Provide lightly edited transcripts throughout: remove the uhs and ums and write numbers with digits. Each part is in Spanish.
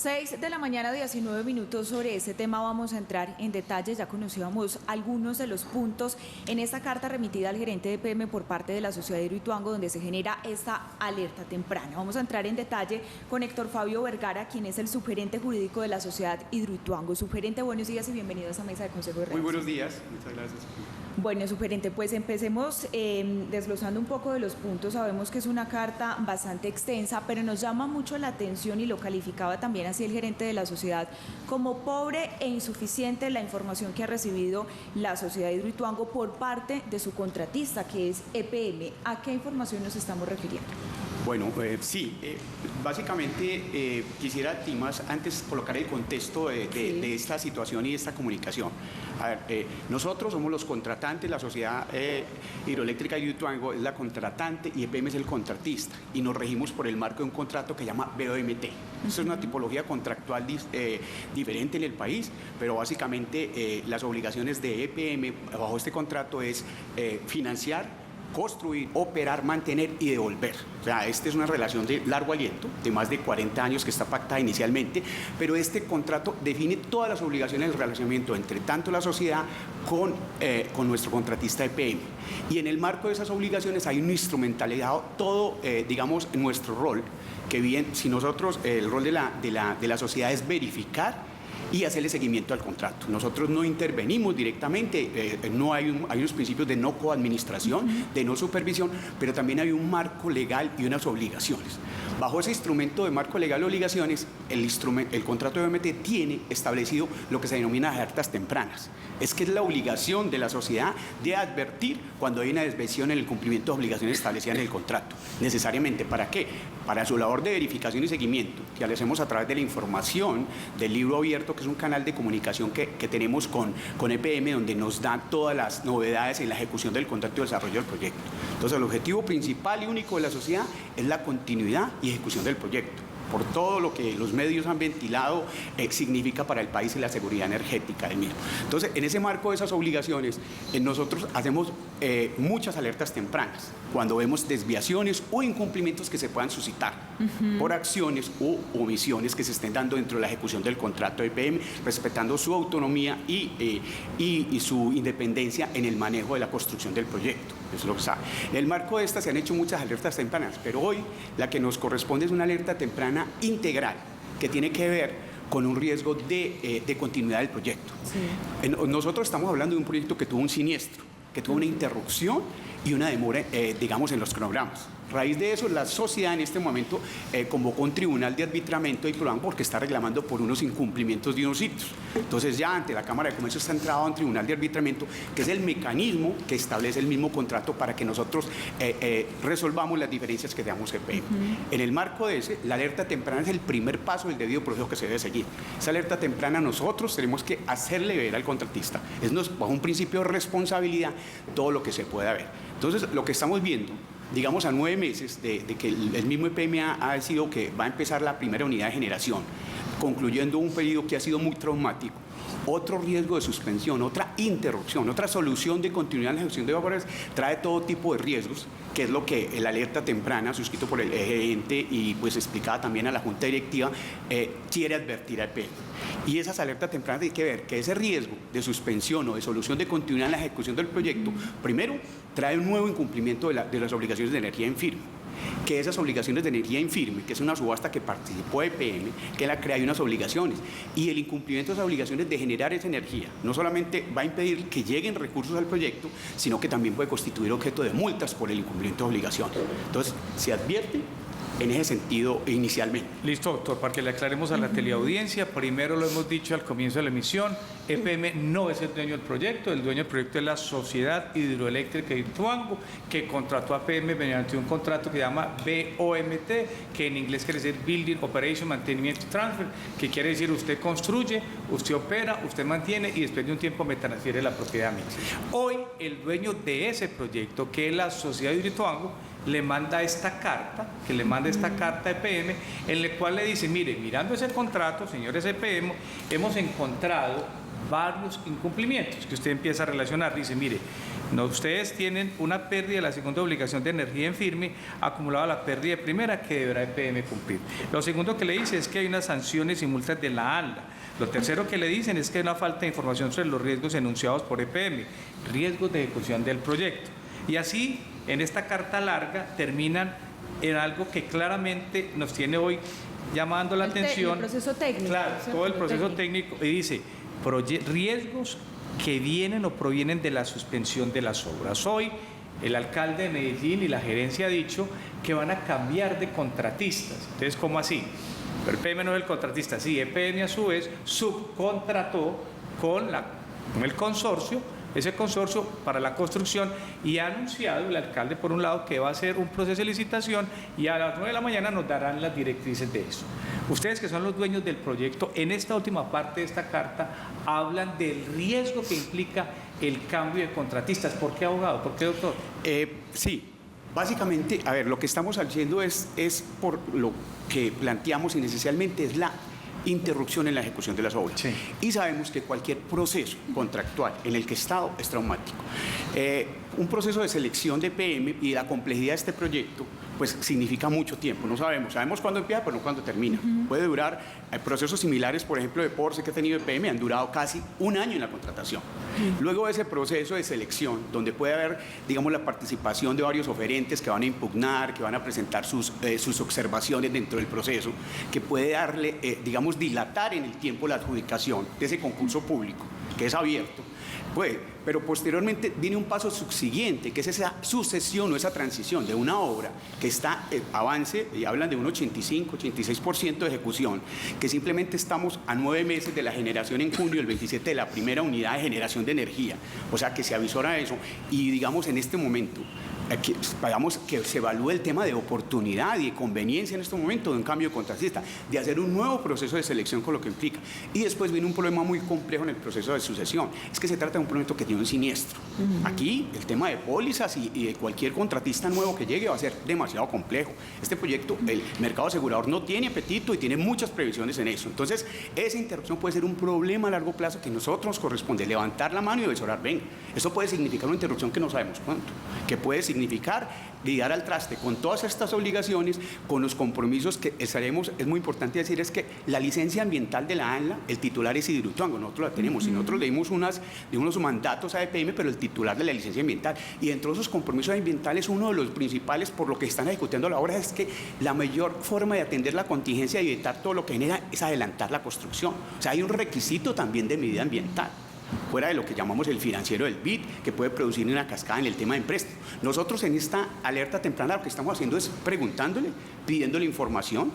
6 de la mañana, 19 minutos. Sobre este tema vamos a entrar en detalle. Ya conocíamos algunos de los puntos en esta carta remitida al gerente de EPM por parte de la sociedad de Hidroituango, donde se genera esta alerta temprana. Vamos a entrar en detalle con Héctor Fabio Vergara, quien es el subgerente jurídico de la sociedad Hidroituango. Subgerente, buenos días y bienvenido a esta mesa de Consejo de Redacción. Muy buenos días, muchas gracias. Bueno, subgerente, pues empecemos desglosando un poco de los puntos. Sabemos que es una carta bastante extensa, pero nos llama mucho la atención, y lo calificaba también así el gerente de la sociedad, como pobre e insuficiente la información que ha recibido la sociedad de Hidroituango por parte de su contratista, que es EPM. ¿A qué información nos estamos refiriendo? Bueno, básicamente quisiera, Timas, antes colocar el contexto de esta situación y de esta comunicación. A ver, nosotros somos los contratantes, la sociedad hidroeléctrica de Hidroituango es la contratante y EPM es el contratista, y nos regimos por el marco de un contrato que se llama BOMT. Esta es una tipología contractual diferente en el país, pero básicamente las obligaciones de EPM bajo este contrato es financiar, construir, operar, mantener y devolver. O sea, esta es una relación de largo aliento, de más de 40 años que está pactada inicialmente, pero este contrato define todas las obligaciones del relacionamiento entre tanto la sociedad con nuestro contratista EPM. Y en el marco de esas obligaciones hay un instrumentalizado todo, digamos, nuestro rol, que bien, si nosotros, el rol de la sociedad es verificar y hacerle seguimiento al contrato. Nosotros no intervenimos directamente, hay unos principios de no coadministración, de no supervisión, pero también hay un marco legal y unas obligaciones. Bajo ese instrumento de marco legal y obligaciones, el contrato de BOMT tiene establecido lo que se denomina alertas tempranas. Es que es la obligación de la sociedad de advertir cuando hay una desviación en el cumplimiento de obligaciones establecidas en el contrato. Necesariamente, ¿para qué? Para su labor de verificación y seguimiento, que le hacemos a través de la información del libro abierto, que es un canal de comunicación que tenemos con EPM, donde nos dan todas las novedades en la ejecución del contrato y desarrollo del proyecto. Entonces, el objetivo principal y único de la sociedad es la continuidad y ejecución del proyecto, por todo lo que los medios han ventilado significa para el país y la seguridad energética del mismo. Entonces, en ese marco de esas obligaciones, nosotros hacemos muchas alertas tempranas, cuando vemos desviaciones o incumplimientos que se puedan suscitar por acciones u omisiones que se estén dando dentro de la ejecución del contrato de EPM, respetando su autonomía y su independencia en el manejo de la construcción del proyecto. Eso es lo que sabe. En el marco de esta se han hecho muchas alertas tempranas, pero hoy la que nos corresponde es una alerta temprana integral, que tiene que ver con un riesgo de continuidad del proyecto. Sí. Nosotros estamos hablando de un proyecto que tuvo un siniestro, que tuvo una interrupción y una demora, digamos, en los cronogramas. A raíz de eso, la sociedad en este momento convocó un tribunal de arbitramiento de Hidroituango porque está reclamando por unos incumplimientos de unos hitos. Entonces, ya ante la Cámara de Comercio está entrado a un tribunal de arbitramiento, que es el mecanismo que establece el mismo contrato para que nosotros resolvamos las diferencias que damos EPM. En el marco de ese, la alerta temprana es el primer paso del debido proceso que se debe seguir. Esa alerta temprana nosotros tenemos que hacerle ver al contratista. Es bajo un principio de responsabilidad todo lo que se pueda ver. Entonces, lo que estamos viendo, digamos, a 9 meses de que el mismo EPM ha decidido que va a empezar la primera unidad de generación, concluyendo un periodo que ha sido muy traumático, otro riesgo de suspensión, otra interrupción, otra solución de continuidad en la ejecución de vapores, trae todo tipo de riesgos, que es lo que la alerta temprana, suscrito por el gerente y pues explicada también a la Junta Directiva, quiere advertir a EPM. Y esas alertas tempranas tienen que ver que ese riesgo de suspensión o de solución de continuidad en la ejecución del proyecto, primero, trae un nuevo incumplimiento de las obligaciones de energía en firme. Que esas obligaciones de energía en firme, que es una subasta que participó EPM, que la crea, hay unas obligaciones, y el incumplimiento de esas obligaciones de generar esa energía no solamente va a impedir que lleguen recursos al proyecto, sino que también puede constituir objeto de multas por el incumplimiento de obligaciones. Entonces, se advierte en ese sentido inicialmente. Listo, doctor, para que le aclaremos a la teleaudiencia, primero lo hemos dicho al comienzo de la emisión, EPM no es el dueño del proyecto del proyecto es la Sociedad Hidroeléctrica de Hidroituango, que contrató a EPM mediante un contrato que se llama BOMT, que en inglés quiere decir Building Operation Mantenimiento Transfer, que quiere decir usted construye, usted opera, usted mantiene y después de un tiempo me transfiere la propiedad a mí. Hoy el dueño de ese proyecto, que es la Sociedad Hidroituango, le manda esta carta, a EPM, en la cual le dice, mire, mirando ese contrato, señores EPM, hemos encontrado varios incumplimientos que usted empieza a relacionar. Dice, mire, no, ustedes tienen una pérdida de la segunda obligación de energía en firme acumulada a la pérdida de primera que deberá EPM cumplir. Lo segundo que le dice es que hay unas sanciones y multas de la ANLA. Lo tercero que le dicen es que hay una falta de información sobre los riesgos enunciados por EPM, riesgos de ejecución del proyecto. Y así, en esta carta larga, terminan en algo que claramente nos tiene hoy llamando la atención. El proceso técnico. Claro, todo el proceso técnico. Y dice, riesgos que vienen o provienen de la suspensión de las obras. Hoy, el alcalde de Medellín y la gerencia ha dicho que van a cambiar de contratistas. Entonces, ¿cómo así? Pero EPM no es el contratista. Sí, EPM a su vez subcontrató con el consorcio, ese consorcio para la construcción, y ha anunciado el alcalde por un lado que va a hacer un proceso de licitación y a las 9 de la mañana nos darán las directrices de eso. Ustedes que son los dueños del proyecto, en esta última parte de esta carta hablan del riesgo que implica el cambio de contratistas. ¿Por qué, abogado? ¿Por qué, doctor? Sí, básicamente, a ver, lo que estamos haciendo es por lo que planteamos inicialmente, es la interrupción en la ejecución de las obras. Sí. Y sabemos que cualquier proceso contractual en el que Estado es traumático. Un proceso de selección de EPM y la complejidad de este proyecto pues significa mucho tiempo, no sabemos cuándo empieza, pero no cuándo termina. Puede durar, procesos similares, por ejemplo, de Porsche que ha tenido EPM han durado casi un año en la contratación. Luego de ese proceso de selección, donde puede haber, digamos, la participación de varios oferentes que van a impugnar, que van a presentar sus observaciones dentro del proceso, que puede darle, digamos, dilatar en el tiempo la adjudicación de ese concurso público, que es abierto. Pero posteriormente viene un paso subsiguiente, que es esa sucesión o esa transición de una obra que está en avance, y hablan de un 85-86% de ejecución, que simplemente estamos a 9 meses de la generación en junio del 27 de la primera unidad de generación de energía, o sea que se avisora eso, y digamos en este momento, que se evalúe el tema de oportunidad y de conveniencia en este momento de un cambio de contratista, de hacer un nuevo proceso de selección con lo que implica. Y después viene un problema muy complejo en el proceso de sucesión, es que se trata de un proyecto que tiene un siniestro. Aquí el tema de pólizas y de cualquier contratista nuevo que llegue va a ser demasiado complejo. Este proyecto, el mercado asegurador no tiene apetito y tiene muchas previsiones en eso. Entonces, esa interrupción puede ser un problema a largo plazo que a nosotros nos corresponde levantar la mano y avisorar, ven, eso puede significar una interrupción que no sabemos cuánto, que puede significar lidiar al traste con todas estas obligaciones, con los compromisos que estaremos. Es muy importante decir es que la licencia ambiental de la ANLA, el titular es Hidroituango, nosotros la tenemos, y nosotros le dimos unos mandatos a EPM, pero el titular de la licencia ambiental, y dentro de esos compromisos ambientales, uno de los principales por lo que están ejecutando la obra es que la mayor forma de atender la contingencia y evitar todo lo que genera es adelantar la construcción. O sea, hay un requisito también de medida ambiental, fuera de lo que llamamos el financiero del BID, que puede producir una cascada en el tema de empréstamo. Nosotros en esta alerta temprana lo que estamos haciendo es preguntándole, pidiéndole información.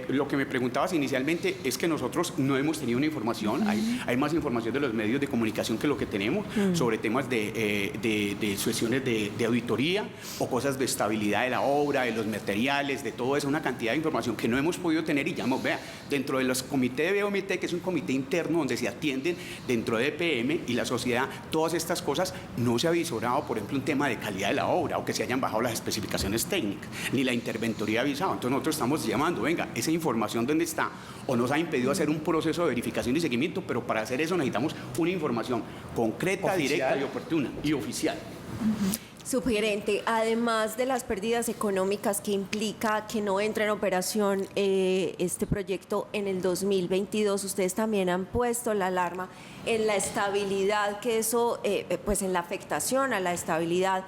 Lo que me preguntabas inicialmente es que nosotros no hemos tenido una información, hay más información de los medios de comunicación que lo que tenemos sobre temas de sesiones de auditoría o cosas de estabilidad de la obra, de los materiales, de todo eso, una cantidad de información que no hemos podido tener y ya nos vea. Dentro de los comités de BOMT, que es un comité interno donde se atienden dentro de EPM y la sociedad, todas estas cosas, no se ha visorado, por ejemplo, un tema de calidad de la obra o que se hayan bajado las especificaciones técnicas, ni la interventoría ha avisado. Entonces nosotros estamos llamando, venga, esa información dónde está, o nos ha impedido hacer un proceso de verificación y seguimiento, pero para hacer eso necesitamos una información concreta, oficial, directa y oportuna y oficial. Subgerente, además de las pérdidas económicas que implica que no entre en operación este proyecto en el 2022, ustedes también han puesto la alarma en la estabilidad, que eso, pues en la afectación a la estabilidad.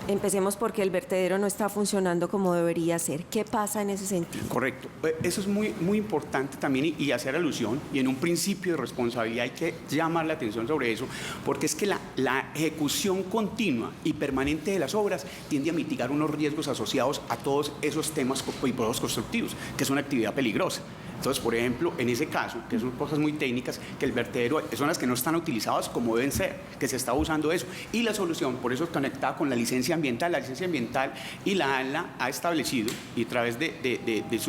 Empecemos porque el vertedero no está funcionando como debería ser. ¿Qué pasa en ese sentido? Correcto. Eso es muy, muy importante también y hacer alusión, y en un principio de responsabilidad hay que llamar la atención sobre eso, porque es que la ejecución continua y permanente de las obras tiende a mitigar unos riesgos asociados a todos esos temas y procesos constructivos, que es una actividad peligrosa. Entonces, por ejemplo, en ese caso, que son cosas muy técnicas, que el vertedero son las que no están utilizadas como deben ser, que se está usando eso. Y la solución, por eso es conectada con la licencia ambiental. La licencia ambiental y la ANLA ha establecido, y a través de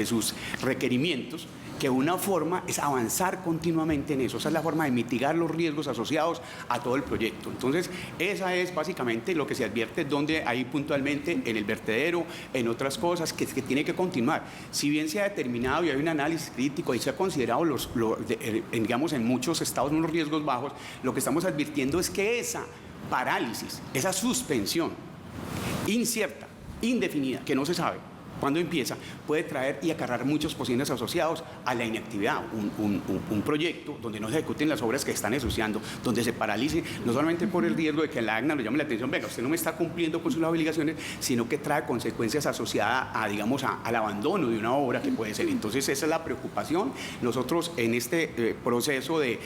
sus requerimientos, que una forma es avanzar continuamente en eso. Esa es la forma de mitigar los riesgos asociados a todo el proyecto. Entonces, esa es básicamente lo que se advierte, donde hay puntualmente en el vertedero, en otras cosas que tiene que continuar. Si bien se ha determinado y hay un análisis crítico y se ha considerado digamos, en muchos estados unos riesgos bajos, lo que estamos advirtiendo es que esa parálisis, esa suspensión incierta, indefinida, que no se sabe cuando empieza, puede traer y acarrear muchos posibles asociados a la inactividad. Un proyecto donde no se ejecuten las obras que están ensuciando, donde se paralice, no solamente por el riesgo de que la ACNA nos llame la atención, venga, usted no me está cumpliendo con sus obligaciones, sino que trae consecuencias asociadas a, digamos, al abandono de una obra que puede ser. Entonces, esa es la preocupación. Nosotros, en este proceso de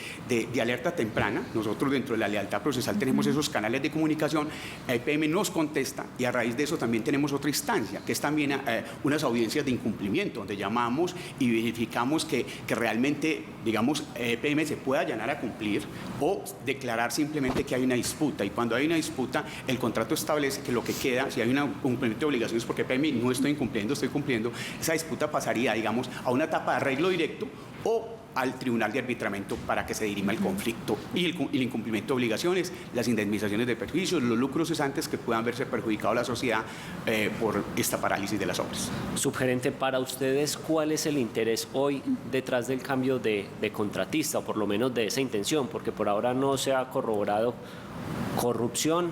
alerta temprana, nosotros dentro de la lealtad procesal tenemos esos canales de comunicación, EPM nos contesta y a raíz de eso también tenemos otra instancia, que es también unas audiencias de incumplimiento, donde llamamos y verificamos que realmente, digamos, EPM se pueda allanar a cumplir o declarar simplemente que hay una disputa. Y cuando hay una disputa, el contrato establece que lo que queda, si hay un cumplimiento de obligaciones, porque EPM no estoy incumpliendo, estoy cumpliendo, esa disputa pasaría, digamos, a una etapa de arreglo directo o al tribunal de arbitramiento para que se dirima el conflicto y el incumplimiento de obligaciones, las indemnizaciones de perjuicios, los lucros cesantes que puedan verse perjudicado a la sociedad por esta parálisis de las obras. Subgerente, para ustedes, ¿cuál es el interés hoy detrás del cambio de contratista, o por lo menos de esa intención? Porque por ahora no se ha corroborado corrupción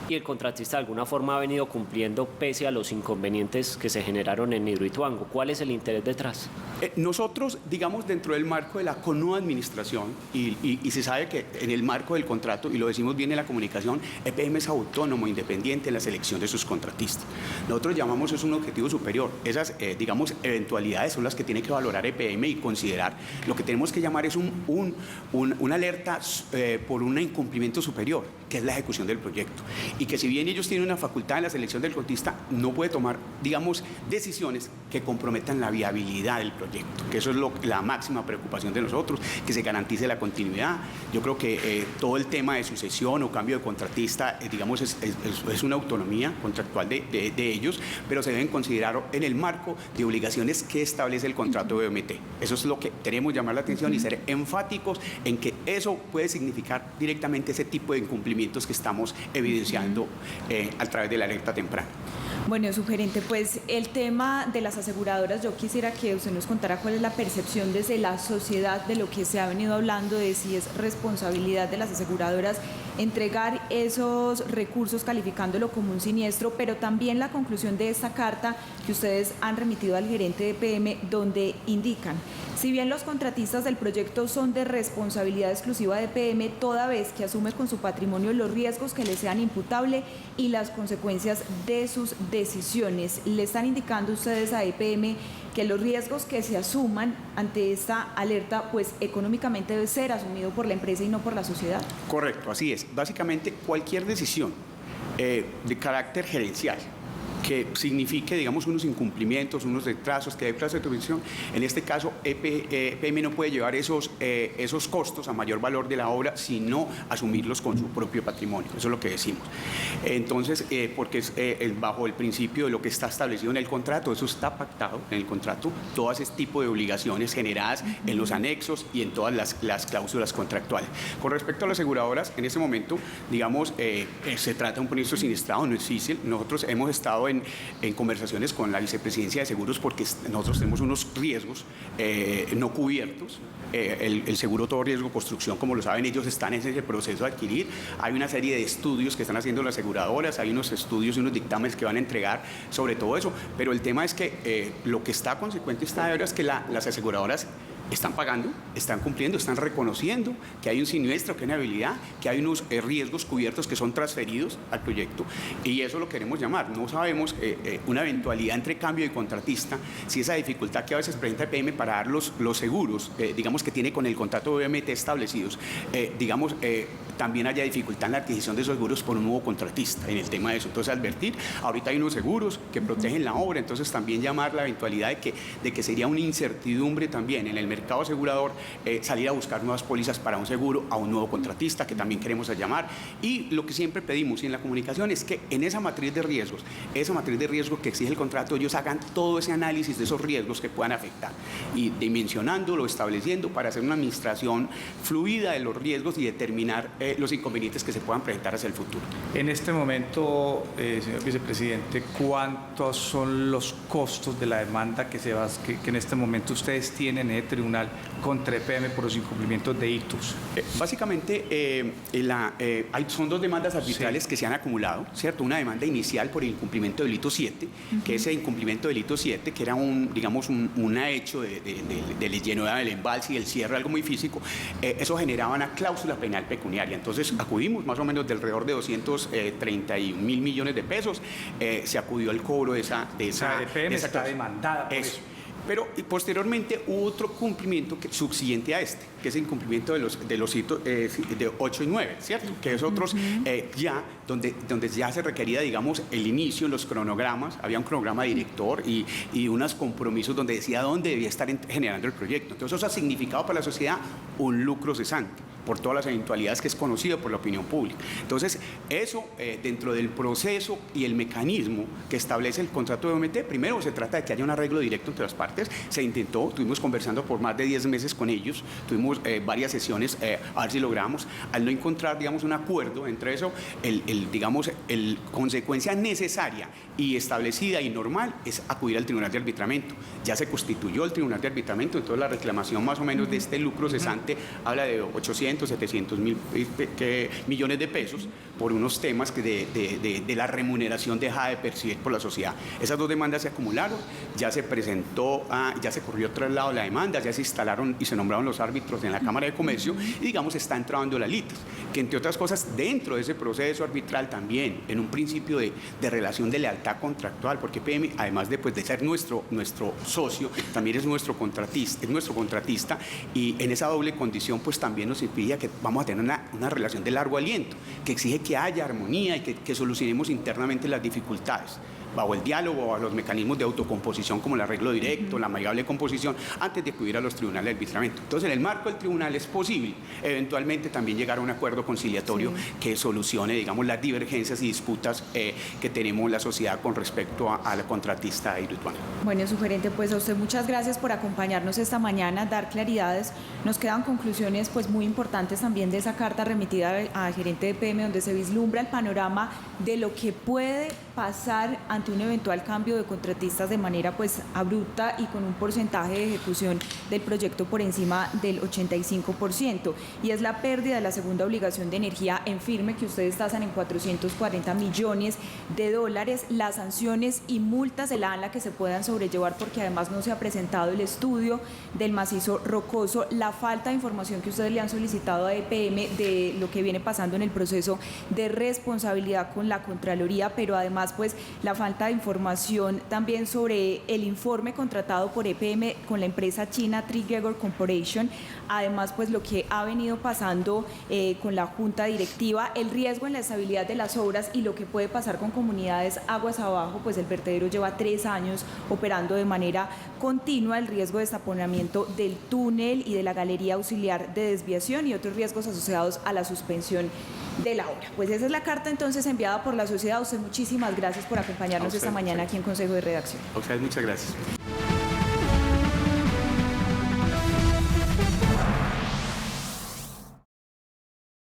y el contratista de alguna forma ha venido cumpliendo pese a los inconvenientes que se generaron en Hidroituango. ¿Cuál es el interés detrás? Nosotros, digamos, dentro del marco de la cono-administración, y se sabe que en el marco del contrato, y lo decimos bien en la comunicación, EPM es autónomo, independiente en la selección de sus contratistas. Nosotros llamamos eso un objetivo superior. Esas, digamos, eventualidades son las que tiene que valorar EPM y considerar. Lo que tenemos que llamar es una alerta por un incumplimiento superior, que es la ejecución del proyecto. Y que si bien ellos tienen una facultad en la selección del contratista, no puede tomar, digamos, decisiones que comprometan la viabilidad del proyecto, que eso es la máxima preocupación de nosotros, que se garantice la continuidad. Yo creo que todo el tema de sucesión o cambio de contratista, digamos, es una autonomía contractual de ellos, pero se deben considerar en el marco de obligaciones que establece el contrato de OMT. Eso es lo que queremos llamar la atención y ser enfáticos en que eso puede significar directamente ese tipo de incumplimientos que estamos evidenciando a través de la alerta temprana. Bueno, subgerente, pues el tema de las aseguradoras, yo quisiera que usted nos contara cuál es la percepción desde la sociedad de lo que se ha venido hablando de si es responsabilidad de las aseguradoras entregar esos recursos calificándolo como un siniestro, pero también la conclusión de esta carta que ustedes han remitido al gerente de EPM, donde indican, si bien los contratistas del proyecto son de responsabilidad exclusiva de EPM, toda vez que asume con su patrimonio los riesgos que le sean imputables y las consecuencias de sus decisiones. Le están indicando ustedes a EPM que los riesgos que se asuman ante esta alerta, pues económicamente debe ser asumido por la empresa y no por la sociedad. Correcto, así es. Básicamente cualquier decisión de carácter gerencial que signifique, digamos, unos incumplimientos, unos retrasos, que hay plazo de atribución, en este caso EPM no puede llevar esos costos a mayor valor de la obra, sino asumirlos con su propio patrimonio. Eso es lo que decimos. Entonces, porque es bajo el principio de lo que está establecido en el contrato, eso está pactado en el contrato, todo ese tipo de obligaciones generadas en los anexos y en todas las cláusulas contractuales. Con respecto a las aseguradoras, en este momento, digamos, se trata de un proyecto siniestrado, no es difícil. Nosotros hemos estado en conversaciones con la Vicepresidencia de Seguros porque nosotros tenemos unos riesgos no cubiertos. El seguro todo riesgo construcción, como lo saben, ellos están en ese proceso de adquirir. Hay una serie de estudios que están haciendo las aseguradoras, hay unos estudios y unos dictámenes que van a entregar sobre todo eso, pero el tema es que lo que está consecuente esta ahora es que las aseguradoras están pagando, están cumpliendo, están reconociendo que hay un siniestro, que hay una habilidad, que hay unos riesgos cubiertos que son transferidos al proyecto, y eso lo queremos llamar. No sabemos una eventualidad entre cambio de contratista, si esa dificultad que a veces presenta EPM para dar los seguros, digamos, que tiene con el contrato de OMT establecidos, digamos, también haya dificultad en la adquisición de esos seguros por un nuevo contratista en el tema de eso. Entonces, advertir, ahorita hay unos seguros que protegen la obra, entonces también llamar la eventualidad de que sería una incertidumbre también en el mercado asegurador salir a buscar nuevas pólizas para un seguro a un nuevo contratista, que también queremos llamar. Y lo que siempre pedimos en la comunicación es que en esa matriz de riesgos que exige el contrato, ellos hagan todo ese análisis de esos riesgos que puedan afectar y dimensionándolo, estableciendo para hacer una administración fluida de los riesgos y determinar los inconvenientes que se puedan presentar hacia el futuro. En este momento, señor vicepresidente, ¿cuántos son los costos de la demanda que en este momento ustedes tienen en el tribunal contra EPM por los incumplimientos de hitos? Básicamente, son dos demandas arbitrales que se han acumulado, ¿cierto? Una demanda inicial por el incumplimiento del hito 7, que ese incumplimiento del hito 7, que era un hecho del lleno del embalse y el cierre, algo muy físico, eso generaba una cláusula penal pecuniaria. Entonces acudimos más o menos de alrededor de 231.000 millones de pesos, se acudió al cobro de esa EPM está demandada por eso. Pero posteriormente hubo otro cumplimiento subsiguiente a este, que es el incumplimiento de los hitos de 8 y 9, ¿cierto? Que es otros donde ya se requería, digamos, el inicio, los cronogramas, había un cronograma director y unos compromisos donde decía dónde debía estar generando el proyecto. Entonces eso ha significado para la sociedad un lucro cesante por todas las eventualidades que es conocido por la opinión pública. Entonces, eso dentro del proceso y el mecanismo que establece el contrato de OMT, primero se trata de que haya un arreglo directo entre las partes, se intentó, estuvimos conversando por más de 10 meses con ellos, tuvimos varias sesiones a ver si logramos, al no encontrar, digamos, un acuerdo entre eso, el consecuencia necesaria y establecida y normal es acudir al Tribunal de Arbitramiento. Ya se constituyó el Tribunal de Arbitramiento, entonces la reclamación más o menos de este lucro cesante habla de 700 mil millones de pesos por unos temas de la remuneración dejada de percibir por la sociedad. Esas dos demandas se acumularon, ya se presentó, ya se corrió traslado la demanda, ya se instalaron y se nombraron los árbitros en la Cámara de Comercio y, digamos, está entrando la litis, que entre otras cosas, dentro de ese proceso arbitral también, en un principio de relación de lealtad contractual, porque PM, además de ser nuestro socio, también es nuestro contratista y en esa doble condición, pues también nos impide que vamos a tener una relación de largo aliento, que exige que haya armonía y que solucionemos internamente las dificultades bajo el diálogo, bajo los mecanismos de autocomposición como el arreglo directo, la amigable composición, antes de acudir a los tribunales de arbitramiento. Entonces, en el marco del tribunal es posible eventualmente también llegar a un acuerdo conciliatorio que solucione, digamos, las divergencias y disputas que tenemos la sociedad con respecto a la contratista Hidroituango. Bueno, sugerente, pues a usted muchas gracias por acompañarnos esta mañana, dar claridades. Nos quedan conclusiones pues muy importantes también de esa carta remitida al gerente de PM, donde se vislumbra el panorama de lo que puede pasar ante un eventual cambio de contratistas de manera pues abrupta y con un porcentaje de ejecución del proyecto por encima del 85%, y es la pérdida de la segunda obligación de energía en firme, que ustedes tasan en $440 millones, las sanciones y multas de la ANLA que se puedan sobrellevar porque además no se ha presentado el estudio del macizo rocoso, la falta de información que ustedes le han solicitado a EPM de lo que viene pasando en el proceso de responsabilidad con la Contraloría, pero además pues la falta de información también sobre el informe contratado por EPM con la empresa china Trigger Corporation, además pues lo que ha venido pasando con la junta directiva, el riesgo en la estabilidad de las obras y lo que puede pasar con comunidades aguas abajo, pues el vertedero lleva 3 años operando de manera continua, el riesgo de destaponamiento del túnel y de la galería auxiliar de desviación y otros riesgos asociados a la suspensión de la obra. Pues esa es la carta entonces enviada por la sociedad. A usted muchísimas gracias por acompañarnos esta mañana aquí en Consejo de Redacción. A ustedes muchas gracias.